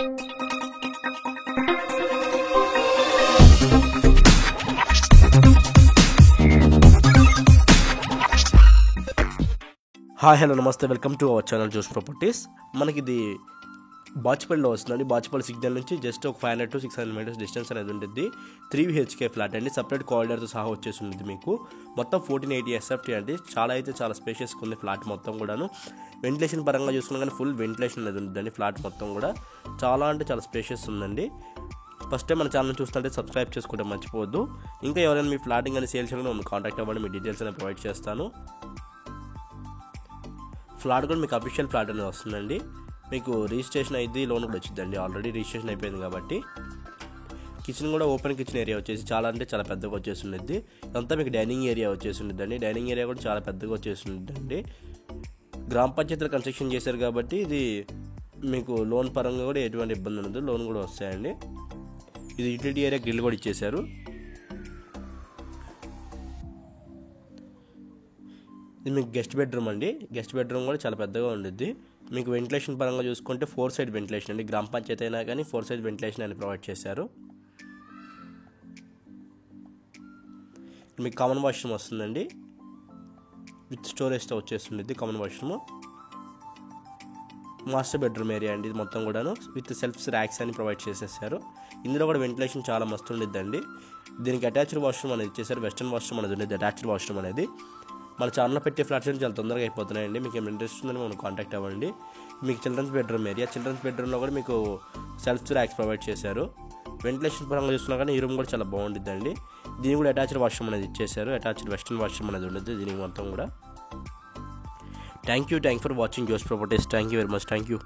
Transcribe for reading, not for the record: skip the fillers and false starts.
Hi hello నమస్తే, welcome to our channel Jo's properties. మనకి ఇది బాచుపల్లిలో వస్తుందండి. బాచుపల్లి సిగ్నల్ నుంచి జస్ట్ ఒక 500 to 600 మీటర్స్ డిస్టెన్స్ అనేది ఉంటుంది. 3 BHK ఫ్లాట్ అండి, సపరేట్ కారిడార్తో సహా వచ్చేసి ఉంటుంది. మీకు మొత్తం 1480 SFT అండి. చాలా స్పేషియస్గా ఉంది ఫ్లాట్ మొత్తం కూడాను. వెంటిలేషన్ పరంగా చూసుకున్నా కానీ ఫుల్ వెంటిలేషన్ అనేది ఉంటుందండి. ఫ్లాట్ మొత్తం కూడా చాలా స్పేషియస్ ఉందండి. ఫస్ట్ టైం మన ఛానల్ చూస్తుంటే సబ్స్క్రైబ్ చేసుకుంటే మర్చిపోవద్దు. ఇంకా ఎవరైనా మీ ఫ్లాటింగ్ అని సేల్స్ చేయడం మమ్మల్ని కాంటాక్ట్ అవ్వండి, మీ డీటెయిల్స్ అనేది ప్రొవైడ్ చేస్తాను. ఫ్లాట్ కూడా మీకు అఫీషియల్ ఫ్లాట్ అనేది వస్తుందండి. మీకు రిజిస్ట్రేషన్ అయింది, లోన్ కూడా వచ్చిందండి. ఆల్రెడీ రిజిస్ట్రేషన్ అయిపోయింది కాబట్టి. కిచెన్ కూడా ఓపెన్ కిచెన్ ఏరియా వచ్చేసి చాలా పెద్దగా వచ్చేసి ఉండేది. ఇదంతా మీకు డైనింగ్ ఏరియా వచ్చేసి ఉండేదండి. డైనింగ్ ఏరియా కూడా చాలా పెద్దగా వచ్చేసి ఉండేదండి. గ్రామ పంచాయతీలో కన్స్ట్రక్షన్ చేశారు కాబట్టి ఇది మీకు లోన్ పరంగా కూడా ఎటువంటి ఇబ్బంది ఉండదు, లోన్ కూడా వస్తాయండి. ఇది యూటిలిటీ ఏరియా గ్రిల్ కూడా ఇచ్చేశారు. ఇది మీకు గెస్ట్ బెడ్రూమ్ అండి. గెస్ట్ బెడ్రూమ్ కూడా చాలా పెద్దగా ఉండిద్ది. మీకు వెంటిలేషన్ పరంగా చూసుకుంటే 4 side వెంటిలేషన్ అండి. గ్రామ పంచాయతీ అయినా కానీ 4 side వెంటిలేషన్ అని ప్రొవైడ్ చేశారు. మీకు కామన్ వాష్రూమ్ వస్తుందండి, విత్ స్టోరేజ్తో వచ్చేస్తుంది. Common washroom master bedroom area అండి. ఇది మొత్తం కూడాను విత్ సెల్ఫ్ ర్యాక్స్ అని ప్రొవైడ్ చేసేసారు. ఇందులో కూడా వెంటిలేషన్ చాలా మస్తు ఉండిద్దండి. దీనికి అటాచ్డ్ వాష్రూమ్ అనేది ఇచ్చేసారు. వెస్టర్న్ వాష్రూమ్ అనేది ఉండేది, అటాచ్డ్ వాష్రూమ్ అనేది. మన ఛానల్లో పెట్టే ఫ్లాట్స్ చాలా తొందరగా అయిపోతున్నాయండి. మీకు ఏమైనా ఇంట్రెస్ట్ ఉందని మనం కాంటాక్ట్ అవ్వండి. మీకు చిల్డ్రన్స్ బెడ్రూమ్ ఏరియా, చిల్డ్రన్స్ బెడ్రూమ్లో కూడా మీకు సెల్ఫ్ ర్యాక్స్ ప్రొవైడ్ చేశారు. వెంటిలేషన్ పరంగా చూస్తున్నా కానీ ఈ రూమ్ కూడా చాలా బాగుంటుందండి. దీనికి కూడా అటాచ్డ్ వాష్రూమ్ అనేది ఇచ్చేసారు. అటాచ్డ్ వెస్టర్న్ వాష్రూమ్ అనేది ఉండేది దీనికి మొత్తం కూడా. Thank you for watching Jo's properties. Thank you very much. Thank you.